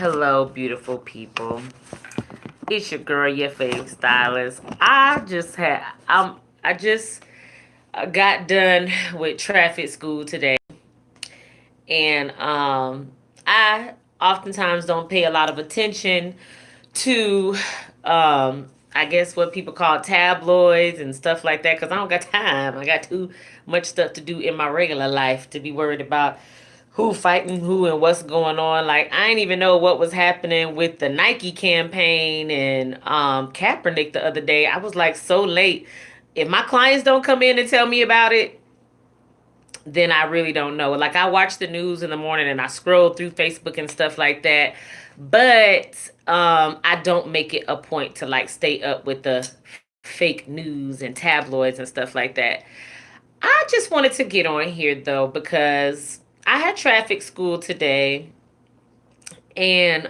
Hello, beautiful people. It's your girl, your favorite stylist. I just got done with traffic school today, and I oftentimes don't pay a lot of attention to I guess what people call tabloids and stuff like that because I don't got time. I got too much stuff to do in my regular life to be worried about who fighting who and what's going on. Like I didn't even know what was happening with the Nike campaign and Kaepernick the other day. I was like so late. If my clients don't come in and tell me about it, then I really don't know. Like I watch the news in the morning and I scroll through Facebook and stuff like that. But I don't make it a point to like stay up with the fake news and tabloids and stuff like that. I just wanted to get on here though because I had traffic school today and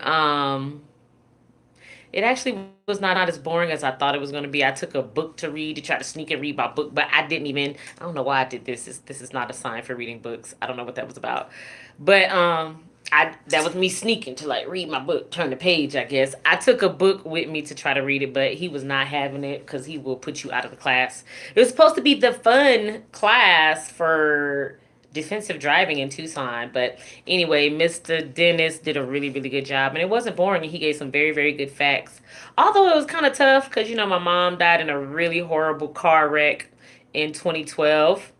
it actually was not as boring as I thought it was going to be. I took a book to read to try to sneak and read my book, but I didn't even. I don't know why I did this. This is not a sign for reading books. I don't know what that was about, but I that was me sneaking to like read my book, turn the page. I guess I took a book with me to try to read it, but he was not having it because he will put you out of the class. It was supposed to be the fun class for defensive driving in Tucson. But anyway, Mr. Dennis did a really, really good job. And it wasn't boring. He gave some very, very good facts. Although it was kind of tough because, you know, my mom died in a really horrible car wreck in 2012.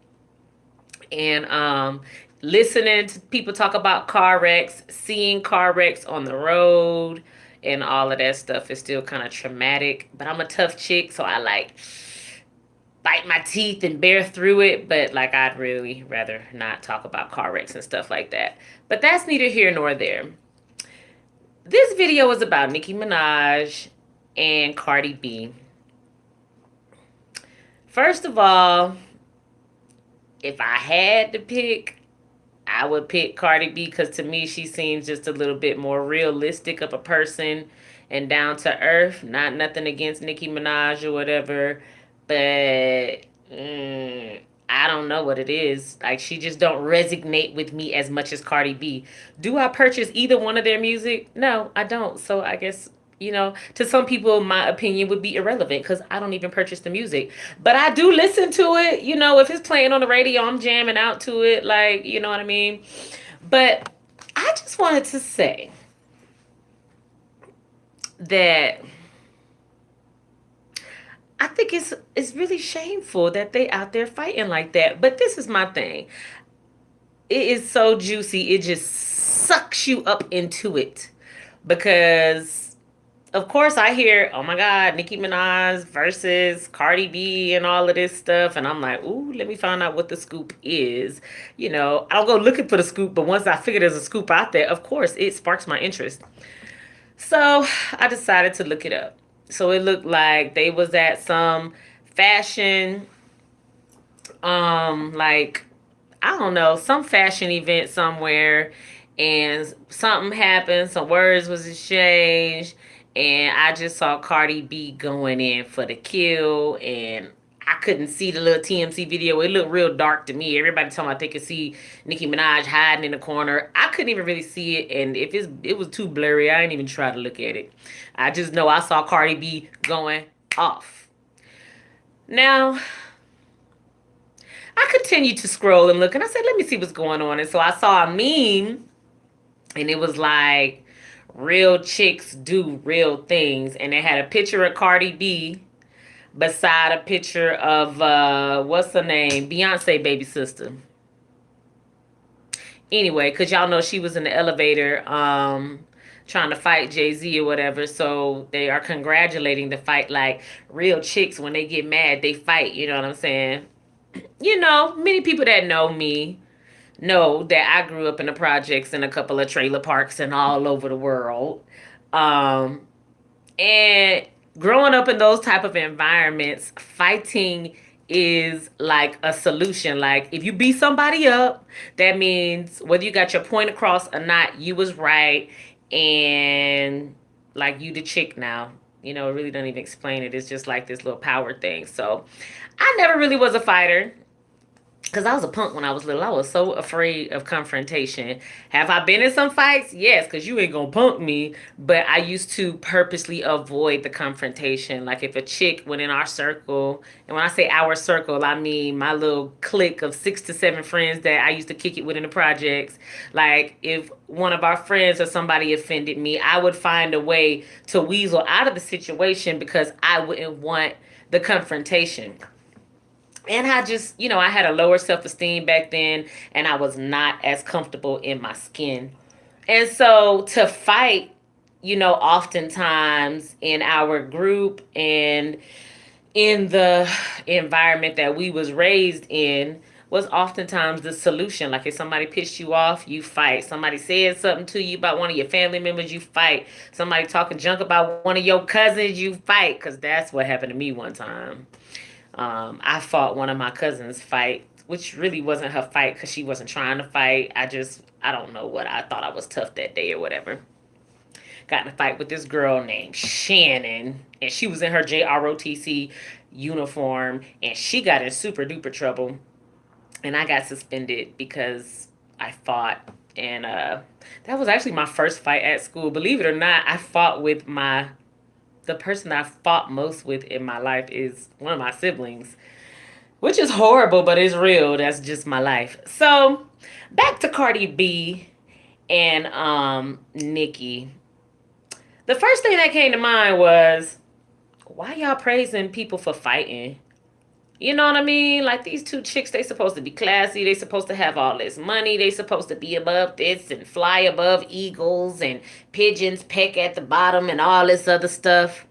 And listening to people talk about car wrecks, seeing car wrecks on the road, and all of that stuff is still kind of traumatic. But I'm a tough chick, so I like bite my teeth and bear through it, but like I'd really rather not talk about car wrecks and stuff like that. But that's neither here nor there. This video is about Nicki Minaj and Cardi B. First of all, if I had to pick, I would pick Cardi B because to me she seems just a little bit more realistic of a person and down to earth. Not nothing against Nicki Minaj or whatever, but I don't know what it is. Like she just don't resonate with me as much as Cardi B. Do I purchase either one of their music? No, I don't. So I guess to some people, my opinion would be irrelevant because I don't even purchase the music. But I do listen to it. If it's playing on the radio, I'm jamming out to it. Like, you know what I mean? But I just wanted to say that I think it's really shameful that they out there fighting like that. But this is my thing. It is so juicy. It just sucks you up into it because of course I hear, oh my God, Nicki Minaj versus Cardi B and all of this stuff. And I'm like, ooh, let me find out what the scoop is. I'll go looking for the scoop, but once I figure there's a scoop out there, of course, it sparks my interest. So I decided to look it up. So it looked like they was at some fashion, like, I don't know, some fashion event somewhere, and something happened, some words was exchanged, and I just saw Cardi B going in for the kill, and I couldn't see the little TMC video. It looked real dark to me. Everybody talking about they could see Nicki Minaj hiding in the corner. I couldn't even really see it, and if it was too blurry, I didn't even try to look at it. I just know I saw Cardi B going off. Now, I continued to scroll and look, and I said, let me see what's going on. And so I saw a meme, and it was like, real chicks do real things. And it had a picture of Cardi B beside a picture of, what's her name? Beyonce baby sister. Anyway, because y'all know she was in the elevator trying to fight Jay-Z or whatever. So they are congratulating the fight like real chicks when they get mad, they fight. You know what I'm saying? Many people that know me know that I grew up in the projects in a couple of trailer parks and all over the world. And growing up in those type of environments, fighting is like a solution. Like if you beat somebody up, that means whether you got your point across or not, you was right. And like you the chick now. It really doesn't even explain it. It's just like this little power thing. So I never really was a fighter. Because I was a punk when I was little. I was so afraid of confrontation. Have I been in some fights? Yes, because you ain't gonna punk me. But I used to purposely avoid the confrontation. Like if a chick went in our circle, and when I say our circle, I mean my little clique of 6 to 7 friends that I used to kick it with in the projects. Like if one of our friends or somebody offended me, I would find a way to weasel out of the situation because I wouldn't want the confrontation. And I just, I had a lower self esteem back then, and I was not as comfortable in my skin. And so to fight, oftentimes in our group and in the environment that we was raised in was oftentimes the solution. Like if somebody pissed you off, you fight. Somebody said something to you about one of your family members, you fight. Somebody talking junk about one of your cousins, you fight. Because that's what happened to me one time. I fought one of my cousins' fight, which really wasn't her fight because she wasn't trying to fight. I don't know what, I thought I was tough that day or whatever. Got in a fight with this girl named Shannon, and she was in her JROTC uniform, and she got in super duper trouble, and I got suspended because I fought. And that was actually my first fight at school. Believe it or not, I fought with the person I fought most with in my life is one of my siblings, which is horrible, but it's real. That's just my life. So back to Cardi B and Nicki. The first thing that came to mind was, why y'all praising people for fighting? You know what I mean? Like these two chicks, they supposed to be classy. They supposed to have all this money. They supposed to be above this and fly above eagles and pigeons peck at the bottom and all this other stuff.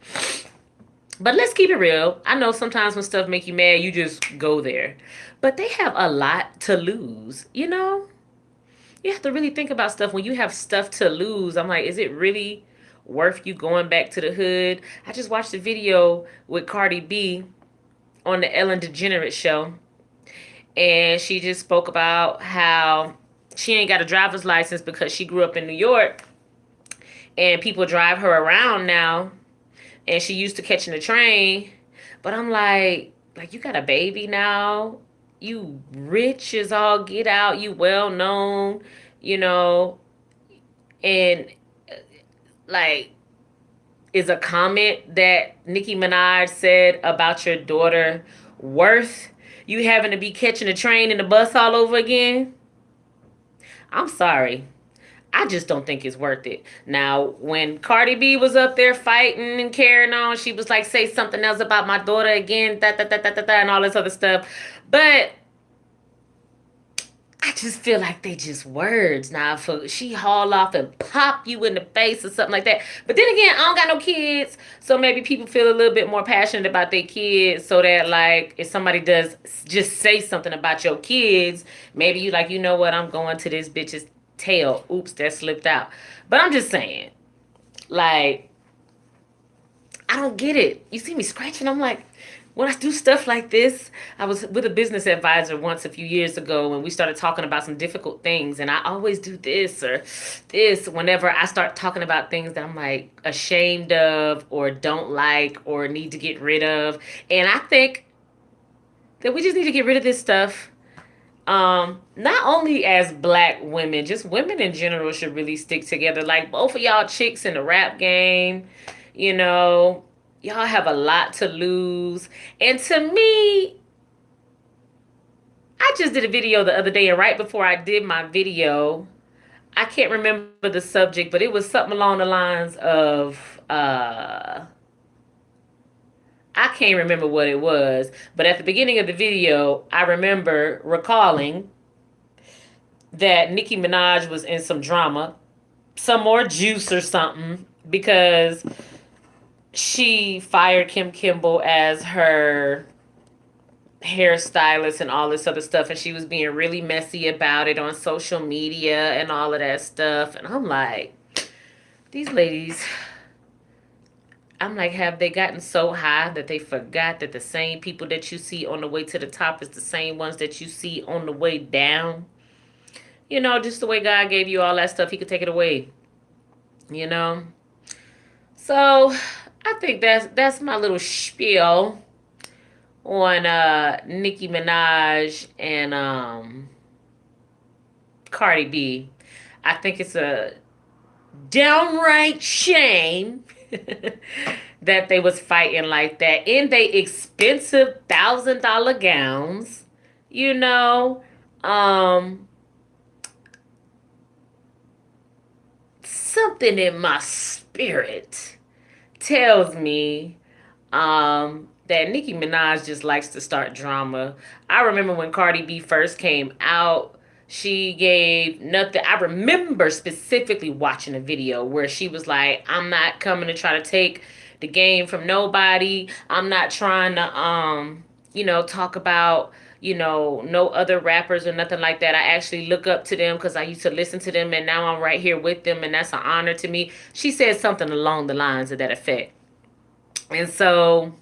But let's keep it real. I know sometimes when stuff make you mad, you just go there. But they have a lot to lose, You have to really think about stuff when you have stuff to lose. I'm like, is it really worth you going back to the hood? I just watched a video with Cardi B on the Ellen DeGeneres show, and she just spoke about how she ain't got a driver's license because she grew up in New York and people drive her around now, and she used to catching the train. But I'm like you got a baby now, you rich as all get out, you well known, and like, is a comment that Nicki Minaj said about your daughter worth you having to be catching a train and the bus all over again? I'm sorry. I just don't think it's worth it. Now, when Cardi B was up there fighting and carrying on, she was like, say something else about my daughter again, and all this other stuff. But I just feel like they just words now. For she haul off and pop you in the face or something like that. But then again, I don't got no kids, so maybe people feel a little bit more passionate about their kids. So that like if somebody does just say something about your kids, maybe you like, you know what, I'm going to this bitch's tail. Oops, that slipped out. But I'm just saying, like, I don't get it. You see me scratching, I'm like, when I do stuff like this, I was with a business advisor once a few years ago, and we started talking about some difficult things. And I always do this or this whenever I start talking about things that I'm like ashamed of or don't like or need to get rid of. And I think that we just need to get rid of this stuff. Not only as black women, just women in general should really stick together. Like both of y'all chicks in the rap game, y'all have a lot to lose. And to me, I just did a video the other day, and right before I did my video, I can't remember the subject, but it was something along the lines of I can't remember what it was, but at the beginning of the video, I remember recalling that Nicki Minaj was in some drama, some more juice or something, because she fired Kim Kimble as her hairstylist and all this other stuff, and she was being really messy about it on social media and all of that stuff. And I'm like, these ladies, I'm like, have they gotten so high that they forgot that the same people that you see on the way to the top is the same ones that you see on the way down? Just the way God gave you all that stuff, he could take it away. So I think that's my little spiel on Nicki Minaj and Cardi B. I think it's a downright shame that they was fighting like that in they expensive $1,000 gowns. You know, um, something in my spirit tells me that Nicki Minaj just likes to start drama. I remember when Cardi B first came out, she gave nothing. I remember specifically watching a video where she was like, I'm not coming to try to take the game from nobody. I'm not trying to talk about no other rappers or nothing like that. I actually look up to them because I used to listen to them and now I'm right here with them and that's an honor to me. She said something along the lines of that effect. And so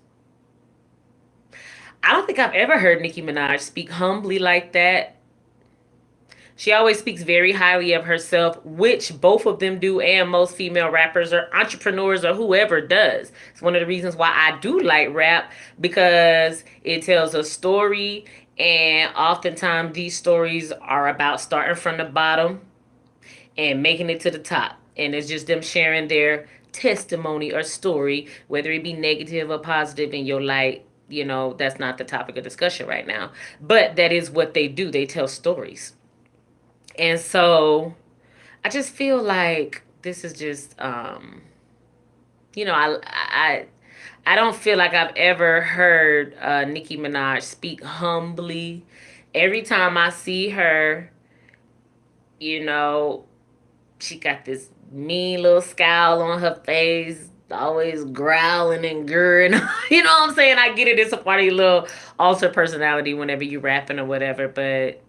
I don't think I've ever heard Nicki Minaj speak humbly like that. She always speaks very highly of herself, which both of them do, and most female rappers or entrepreneurs or whoever does. It's one of the reasons why I do like rap because it tells a story, and oftentimes these stories are about starting from the bottom and making it to the top. And it's just them sharing their testimony or story, whether it be negative or positive, and you're like, that's not the topic of discussion right now. But that is what they do. They tell stories. And so I just feel like this is just I don't feel like I've ever heard Nicki Minaj speak humbly. Every time I see her, you know, she got this mean little scowl on her face, always growling and gurring. You know what I'm saying? I get it. It's a part of your little alter personality whenever you rapping or whatever. But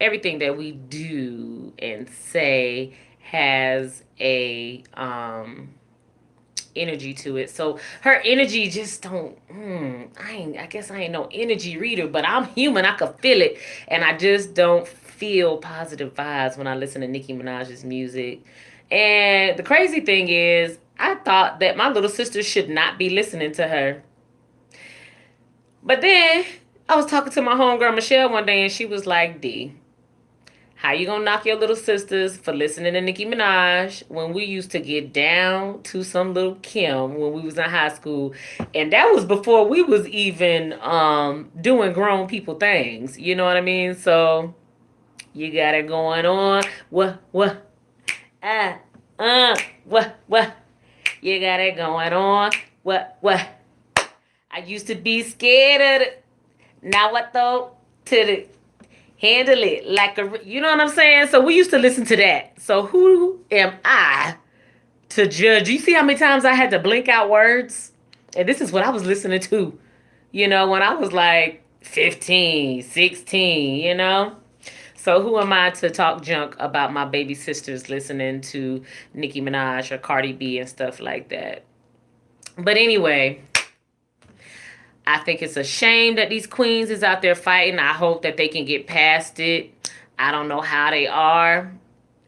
everything that we do and say has a energy to it. So her energy just don't. I guess I ain't no energy reader, but I'm human. I can feel it, and I just don't feel positive vibes when I listen to Nicki Minaj's music. And the crazy thing is, I thought that my little sister should not be listening to her. But then I was talking to my homegirl Michelle one day, and she was like, "D, how you gonna knock your little sisters for listening to Nicki Minaj when we used to get down to some little Kim when we was in high school?" And that was before we was even doing grown people things. You know what I mean? So you got it going on. What? Ah, what? You got it going on. What? I used to be scared of it. Now what though? To the handle it like you know what I'm saying? So we used to listen to that. So who am I to judge? You see how many times I had to blink out words? And this is what I was listening to, when I was like 15, 16, So who am I to talk junk about my baby sisters listening to Nicki Minaj or Cardi B and stuff like that? But anyway, I think it's a shame that these queens is out there fighting. I hope that they can get past it. I don't know how they are.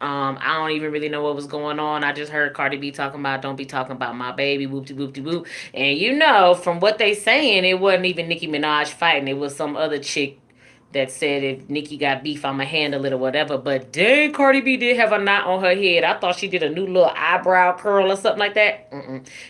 I don't even really know what was going on. I just heard Cardi B talking about, don't be talking about my baby, whoopty whoopty whoop. And from what they saying, it wasn't even Nicki Minaj fighting. It was some other chick that said if Nicki got beef, I'ma handle it or whatever. But dang, Cardi B did have a knot on her head. I thought she did a new little eyebrow curl or something like that.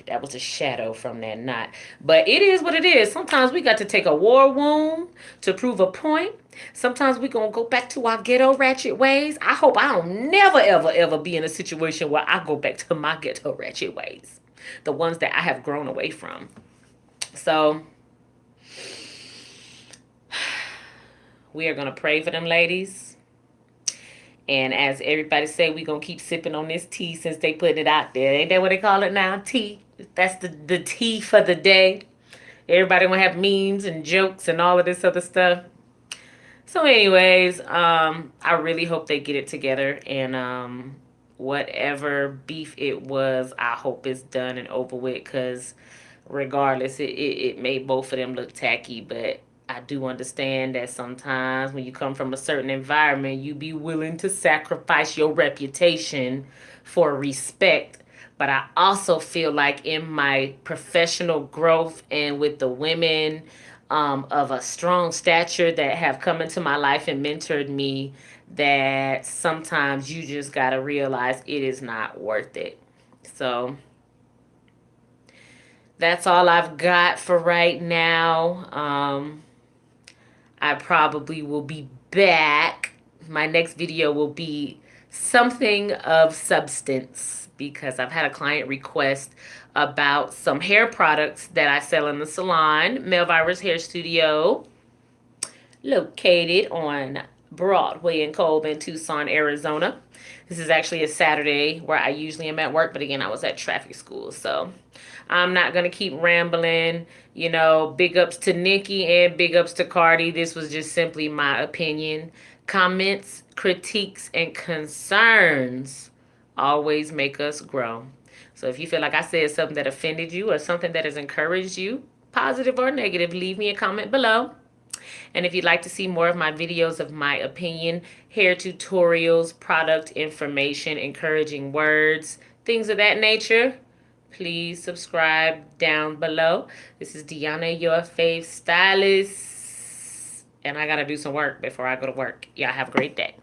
That was a shadow from that knot. But it is what it is. Sometimes we got to take a war wound to prove a point. Sometimes we gonna go back to our ghetto ratchet ways. I hope I don't never ever ever be in a situation where I go back to my ghetto ratchet ways, the ones that I have grown away from. So we are gonna pray for them ladies. And as everybody say, we gonna keep sipping on this tea since they put it out there. Ain't that what they call it now? Tea. That's the tea for the day. Everybody gonna have memes and jokes and all of this other stuff. So anyways, I really hope they get it together and whatever beef it was, I hope it's done and over with because regardless, it made both of them look tacky, but I do understand that sometimes when you come from a certain environment, you be willing to sacrifice your reputation for respect. But I also feel like in my professional growth and with the women of a strong stature that have come into my life and mentored me, that sometimes you just got to realize it is not worth it. So that's all I've got for right now. I probably will be back. My next video will be something of substance because I've had a client request about some hair products that I sell in the salon, Melvirus Hair Studio, located on Broadway in Colburn, Tucson, Arizona. This is actually a Saturday where I usually am at work, but again, I was at traffic school, so I'm not going to keep rambling. You know, big ups to Nicki and big ups to Cardi. This was just simply my opinion. Comments, critiques, and concerns always make us grow. So if you feel like I said something that offended you or something that has encouraged you, positive or negative, leave me a comment below. And if you'd like to see more of my videos of my opinion, hair tutorials, product information, encouraging words, things of that nature, please subscribe down below. This is Deanna, your fave stylist. And I got to do some work before I go to work. Y'all have a great day.